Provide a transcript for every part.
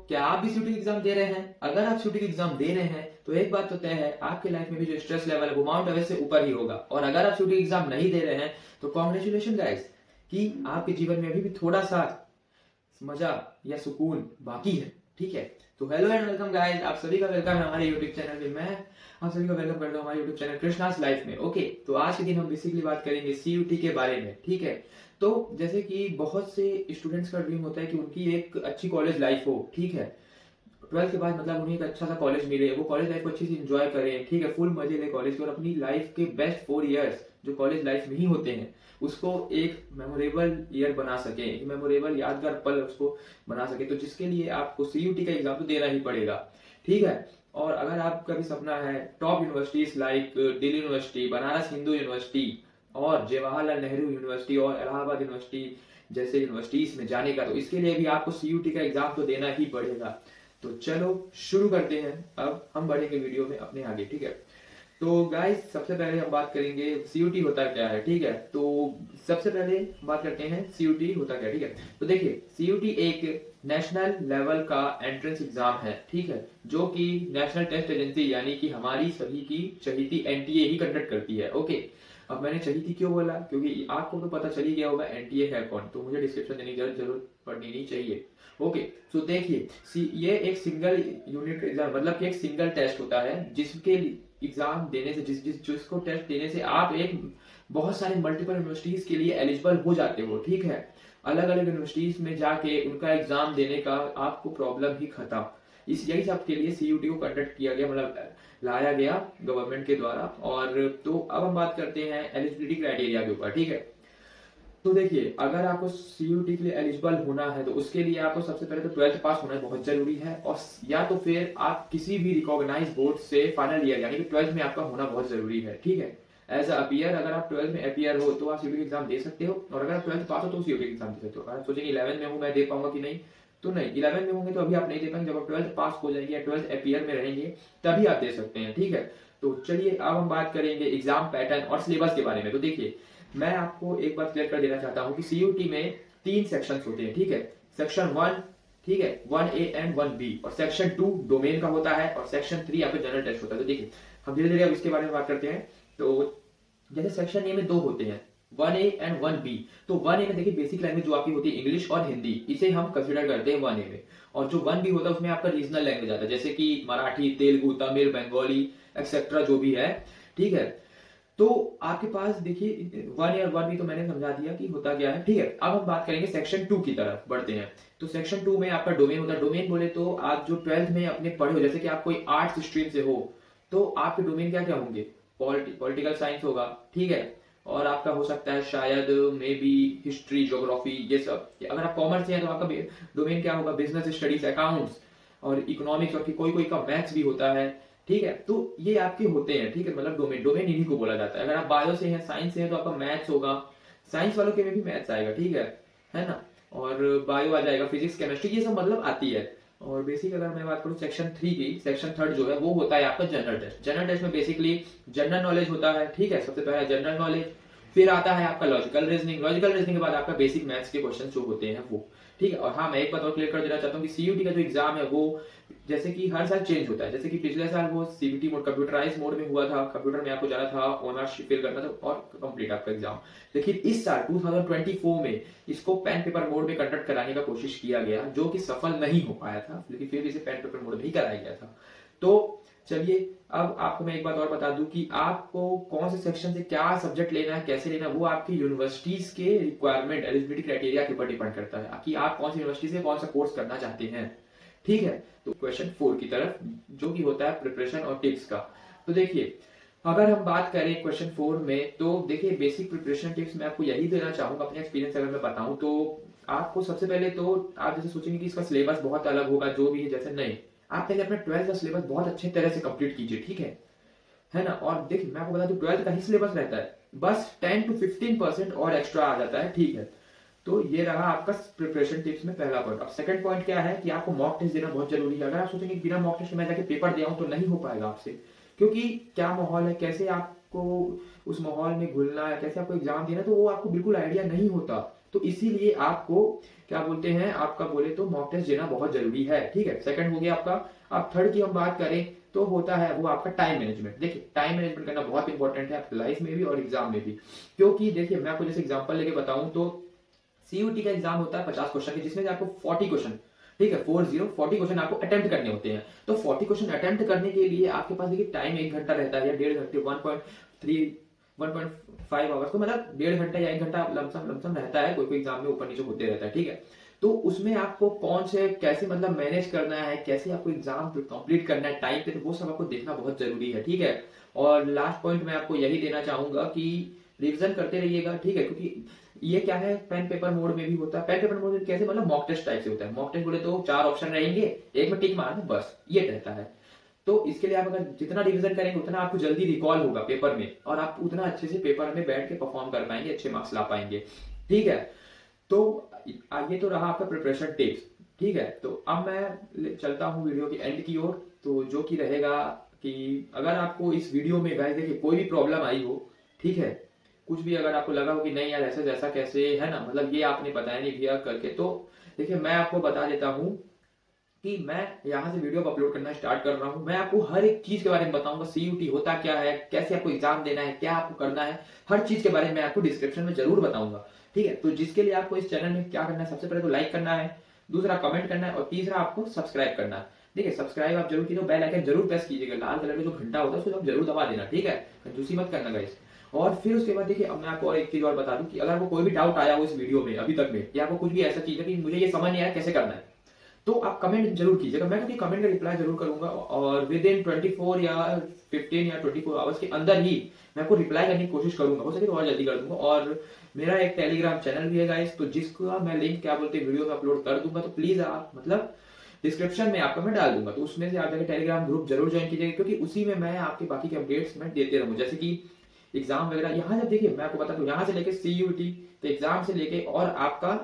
क्या आप भी सीयूटी एग्जाम दे रहे हैं? अगर आप सीयूटी एग्जाम दे रहे हैं तो एक बात तो तय है, आपके लाइफ में भी जो स्ट्रेस लेवल है वो माउंट एवरेस्ट से ऊपर ही होगा। और अगर आप सीयूटी एग्जाम नहीं दे रहे हैं तो कॉन्ग्रेचुलेशन गाइस, कि आपके जीवन में अभी भी थोड़ा सा मजा या सुकून बाकी है। ठीक है, तो हेलो एंड वेलकम गाइस, आप सभी का वेलकम है हमारे यूट्यूब चैनल में। मैं आप सभी का वेलकम करता हूँ हमारे यूट्यूब चैनल कृष्णास लाइफ में। ओके, तो आज के दिन हम बेसिकली बात करेंगे सीयूटी के बारे में। ठीक है, तो जैसे कि बहुत से स्टूडेंट्स का ड्रीम होता है कि उनकी एक अच्छी कॉलेज लाइफ हो। ठीक है, 12th के बाद मतलब उन्हें एक अच्छा सा कॉलेज मिले, वो कॉलेज लाइफ को अच्छी से एंजॉय करें। ठीक है, फुल मजे ले कॉलेज के और अपनी लाइफ के बेस्ट 4 इयर्स जो कॉलेज लाइफ में ही होते हैं उसको एक मेमोरेबल ईयर बना सके, एक मेमोरेबल यादगार पल उसको बना सके। तो जिसके लिए आपको सीयूटी का एग्जाम तो देना ही पड़ेगा। ठीक है, और अगर आपका भी सपना है top universities like Delhi university, Banaras Hindu university और जवाहरलाल नेहरू यूनिवर्सिटी और इलाहाबाद यूनिवर्सिटी जैसे यूनिवर्सिटीज में जाने का, तो इसके लिए भी आपको सीयूटी का एग्जाम तो देना ही पड़ेगा। तो चलो शुरू करते हैं, अब हम बढ़ेंगे वीडियो में अपने आगे। ठीक है, तो गाइस सबसे पहले हम बात करेंगे सीयूटी होता क्या है। ठीक है, तो सबसे पहले बात करते हैं सीयूटी होता क्या। ठीक है, तो देखिए सीयूटी एक नेशनल लेवल का एंट्रेंस एग्जाम है। ठीक है, जो कि नेशनल टेस्ट एजेंसी यानी कि हमारी सभी की चहीती एनटीए ही कंडक्ट करती है। ओके, अब मैंने चहीती क्यों बोला, क्योंकि आपको तो पता चल ही गया होगा एनटीए है कौन, तो मुझे डिस्क्रिप्शन देने की जरूरत पड़नी नहीं चाहिए। ओके, तो देखिए ये एक सिंगल यूनिट एग्जाम मतलब कि एक सिंगल टेस्ट होता है जिसके एग्जाम देने से जिसको टेस्ट देने से आप एक बहुत सारे मल्टीपल यूनिवर्सिटीज के लिए एलिजिबल हो जाते हो। ठीक है, अलग अलग यूनिवर्सिटीज में जाके उनका एग्जाम देने का आपको प्रॉब्लम ही खत्म। इस यही सब के लिए सीयूटी को कंडक्ट किया गया, मतलब लाया गया गवर्नमेंट के द्वारा। और तो अब हम बात करते हैं एलिजिबिलिटी क्राइटेरिया के ऊपर। ठीक है, तो देखिए अगर आपको सीयूटी के लिए एलिजिबल होना है तो उसके लिए आपको सबसे पहले तो 12th पास होना बहुत जरूरी है, और या तो फिर आप किसी भी रिकॉग्नाइज बोर्ड से फाइनल ईयर यानी कि 12th में आपका होना बहुत जरूरी है। ठीक है, एज अपियर अगर आप 12th में अपियर हो तो आप सीयूटी एग्जाम दे सकते हो, और अगर आप 12th पास हो तो सीयूटी एग्जाम दे सकते हो। अगर आप सोचेंगे 11th में हूँ मैं दे पाऊंगा कि नहीं, तो नहीं, 11th में होंगे तो अभी आप नहीं दे पाएंगे। जब आप 12th पास हो जाएंगे या 12th अपियर में रहेंगे तभी आप दे सकते हैं। ठीक है, तो चलिए अब हम बात करेंगे एग्जाम पैटर्न और सिलेबस के बारे में। तो देखिए मैं आपको एक बात क्लियर कर देना चाहता हूं कि सीयूटी में 3 सेक्शंस होते हैं। ठीक है, सेक्शन 1, ठीक है, 1A एंड 1B, और सेक्शन 2 डोमेन का होता है, और सेक्शन 3 आपका जनरल टेस्ट होता है। तो देखिए हम धीरे धीरे अब इसके बारे में बात करते हैं। तो जैसे सेक्शन ए में 2 होते हैं, 1A एंड 1B। तो 1A में देखिए बेसिक लैंग्वेज जो आपकी होती है इंग्लिश और हिंदी, इसे हम कंसिडर करते हैं 1A में। और जो 1B होता है उसमें आपका रीजनल लैंग्वेज आता है, जैसे कि मराठी, तेलुगु, तमिल, बंगाली एक्सेट्रा जो भी है। ठीक है, तो आपके पास देखिए 1A और 1B तो मैंने समझा दिया कि होता क्या है। ठीक है, अब हम बात करेंगे सेक्शन 2 की तरफ बढ़ते हैं। तो सेक्शन 2 में आपका डोमेन होता है। डोमेन बोले तो आप जो 12th में अपने पढ़े हो, जैसे कि आप कोई आर्ट्स स्ट्रीम से हो तो आपके डोमेन क्या क्या होंगे, पॉलिटिकल साइंस होगा। ठीक है, और आपका हो सकता है शायद मे बी हिस्ट्री, ज्योग्राफी, ये सब। अगर आप कॉमर्स से हैं तो आपका डोमेन क्या होगा, बिजनेस स्टडीज, अकाउंट्स और इकोनॉमिक्स, और कोई कोई का मैथ्स भी होता है। ठीक है, तो ये आपके होते हैं। ठीक है, मतलब डोमेन डोमेन इन्हीं को बोला जाता है। अगर आप बायो से हैं, साइंस से हैं तो आपका मैथ्स होगा, साइंस वालों के में भी मैथ्स आएगा। ठीक है ना, और बायो आ जाएगा, फिजिक्स, केमिस्ट्री, ये सब मतलब आती है। और बेसिक अगर मैं बात करूं सेक्शन 3 की, सेक्शन 3 जो है वो होता है आपका जनरल टेस्ट। जनरल टेस्ट में बेसिकली जनरल नॉलेज होता है। ठीक है, सबसे पहले जनरल नॉलेज, फिर आता है आपका लॉजिकल रीजनिंग, लॉजिकल रीजनिंग के बाद आपका बेसिक मैथ्स के क्वेश्चन जो होते हैं वो। ठीक है, और हाँ मैं एक बात और क्लियर कर देना चाहता हूँ कि सीयूटी का जो एग्जाम है वो जैसे कि हर साल चेंज होता है। जैसे कि पिछले साल वो सीबीटी मोड कंप्यूटराइज मोड में हुआ था, कंप्यूटर में आपको जाना था, ओनर फिल करना था और कंप्लीट आपका एग्जाम। लेकिन इस साल 2024 में इसको पेन पेपर मोड में कंडक्ट कराने का कोशिश किया गया, जो कि सफल नहीं हो पाया था, लेकिन फिर इसे पेन पेपर मोड में ही कराया गया था। तो चलिए अब आपको मैं एक बात और बता दूं कि आपको कौन से सेक्शन से क्या सब्जेक्ट लेना है, कैसे लेना है, वो आपकी यूनिवर्सिटीज के रिक्वायरमेंट, एलिजिबिलिटी क्राइटेरिया के ऊपर डिपेंड करता है कि आप कौन सी यूनिवर्सिटी से कौन सा कोर्स करना चाहते हैं। ठीक है, तो क्वेश्चन 4 की तरफ जो कि होता है प्रिपरेशन और टिप्स का। तो देखिए अगर हम बात करें क्वेश्चन 4 में, तो देखिए बेसिक प्रिपरेशन टिप्स मैं आपको यही देना चाहूंगा अपने एक्सपीरियंस अगर मैं बताऊं तो। आपको सबसे पहले तो आप जैसे सोचेंगे कि इसका सिलेबस बहुत अलग होगा जो भी है, जैसे नहीं, आप पहले अपना 12th का सिलेबस बहुत अच्छे तरह से कंप्लीट कीजिए। ठीक है ना, और देखिए मैं आपको बता दूं 12th का ही सिलेबस रहता है, बस 10 to 15% और एक्स्ट्रा आ जाता है। ठीक है, तो ये रहा आपका प्रिपरेशन टिप्स में पहला पॉइंट। अब सेकंड पॉइंट क्या है कि आपको मॉक टेस्ट देना बहुत जरूरी है। अगर आप सोचेंगे बिना मॉक टेस्ट में जाके पेपर दे आऊं तो नहीं हो पाएगा आपसे, क्योंकि क्या माहौल है, कैसे आपको उस माहौल में घुलना है, कैसे आपको एग्जाम देना है, तो वो आपको बिल्कुल आइडिया नहीं होता। तो इसीलिए आपको क्या बोलते हैं, आपका बोले तो मॉक टेस्ट देना बहुत जरूरी है, ठीक है। सेकंड हो गया आपका। अब थर्ड की हम बात करें तो होता है वो आपका टाइम मैनेजमेंट। देखिए टाइम मैनेजमेंट करना बहुत इंपॉर्टेंट है आपकी लाइफ में भी और एग्जाम में भी, क्योंकि देखिए मैं आपको जैसे एग्जांपल लेके बताऊं तो सीयूटी का एग्जाम होता है 50 क्वेश्चन की, जिसमें आपको 40 क्वेश्चन, ठीक है 40 क्वेश्चन आपको अटेम्प्ट करने होते हैं। तो 40 क्वेश्चन अटेम्प्ट करने के लिए आपके पास देखिए टाइम 1 घंटा रहता है या 1.5 घंटे, 1.5 आवर्स, तो मतलब 1.5 घंटा या 1 घंटा लमसम रहता है, कोई कोई एग्जाम में ऊपर नीचे होते रहता है, ठीक है। तो उसमें आपको कौन से कैसे मतलब मैनेज करना है, कैसे आपको एग्जाम कंप्लीट करना है टाइम पे, तो वो सब आपको देखना बहुत जरूरी है, ठीक है। और लास्ट पॉइंट मैं आपको यही देना चाहूंगा कि रिवीजन करते रहिएगा, ठीक है, क्योंकि ये क्या है पेन पेपर मोड में भी होता है। पेन पेपर मोड में कैसे मतलब मॉक टेस्ट टाइप से होता है। मॉक टेस्ट बोले तो 4 ऑप्शन रहेंगे, एक में टिक मारना बस, ये रहता है। तो इसके लिए आप अगर जितना रिवीजन करेंगे उतना आपको जल्दी रिकॉल होगा पेपर में, और आप उतना अच्छे से पेपर में बैठ के परफॉर्म कर पाएंगे, अच्छे मार्क्स ला पाएंगे, ठीक है। तो ये तो रहा आपका प्रिपरेशन टिप्स, ठीक है। तो अब मैं चलता हूँ वीडियो की एंड की ओर, तो जो कि रहेगा कि अगर आपको इस वीडियो में गाइस देखिए कोई भी प्रॉब्लम आई हो, ठीक है, कुछ भी अगर आपको लगा हो कि नहीं यार ऐसा जैसा कैसे है ना, मतलब ये आपने बताया नहीं भैया करके, तो देखिए मैं आपको बता देता हूँ कि मैं यहाँ से वीडियो अपलोड करना स्टार्ट कर रहा हूँ। मैं आपको हर एक चीज के बारे में बताऊंगा, सीयूटी होता क्या है, कैसे आपको एग्जाम देना है, क्या आपको करना है, हर चीज के बारे में मैं आपको डिस्क्रिप्शन में जरूर बताऊंगा, ठीक है। तो जिसके लिए आपको इस चैनल में क्या करना है, सबसे पहले तो लाइक करना है, दूसरा कमेंट करना है, और तीसरा आपको सब्सक्राइब करना है। देखिए सब्सक्राइब आप जरूर कीजिए, बेल आइकन जरूर प्रेस कीजिएगा, लाल कलर का जो घंटा होता है उसको आप जरूर दबा देना, ठीक है, कंजूसी मत करना गाइस। और फिर उसके बाद देखिए अब मैं आपको और एक चीज और बता दूं कि अगर आपको कोई भी डाउट आया हो इस वीडियो में अभी तक में, या आपको कुछ भी ऐसा चीज है कि मुझे ये समझ नहीं आया कैसे करना है, तो आप कमेंट जरूर कीजिएगा, मैं क्योंकि कमेंट का रिप्लाई जरूर करूंगा, और विद इन 24 या 15 या 24 आवर्स के अंदर ही मैं आपको रिप्लाई करने की कोशिश करूंगा, हो सके तो और जल्दी कर दूंगा। और मेरा एक टेलीग्राम चैनल भी है गाइस, तो जिसका मैं लिंक क्या बोलते हैं वीडियो में अपलोड कर दूंगा, तो प्लीज आप मतलब डिस्क्रिप्शन में आपका मैं डाल दूंगा, तो उसमें से आप जाकर टेलीग्राम ग्रुप जरूर ज्वाइन कीजिएगा, क्योंकि उसी में मैं आपके बाकी के अपडेट्स मैं देते रहूंगा, जैसे कि एग्जाम वगैरह। यहाँ से देखिए मैं आपको बता दूं, यहाँ से लेके सीयूटी तो एग्जाम से लेके और आपका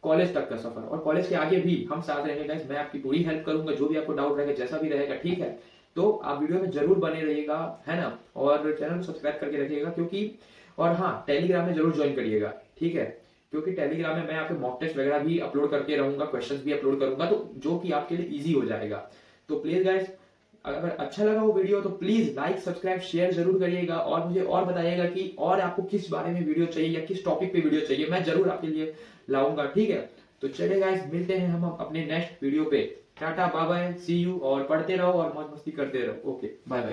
कॉलेज तक का सफर, और कॉलेज के आगे भी हम साथ रहेंगे गाइस, मैं आपकी पूरी हेल्प करूंगा, जो भी आपको डाउट रहेगा जैसा भी रहेगा, ठीक है। तो आप वीडियो में जरूर बने रहिएगा, है ना, और चैनल को सब्सक्राइब करके रखिएगा, क्योंकि और हाँ टेलीग्राम में जरूर ज्वाइन करिएगा, ठीक है, क्योंकि टेलीग्राम में मैं आपके मॉक टेस्ट वगैरह भी अपलोड करते रहूंगा, क्वेश्चंस भी अपलोड करूंगा, तो जो कि आपके लिए इजी हो जाएगा। तो प्लीज गाइस अगर अच्छा लगा वो वीडियो तो प्लीज लाइक सब्सक्राइब शेयर जरूर करिएगा, और मुझे और बताइएगा कि और आपको किस बारे में वीडियो चाहिए या किस टॉपिक पे वीडियो चाहिए, मैं जरूर आपके लिए लाऊंगा, ठीक है। तो चलिए गाइस मिलते हैं हम अपने नेक्स्ट वीडियो पे, टाटा बाय बाय सी यू, और पढ़ते रहो और मौज मस्ती करते रहो, ओके बाय बाय।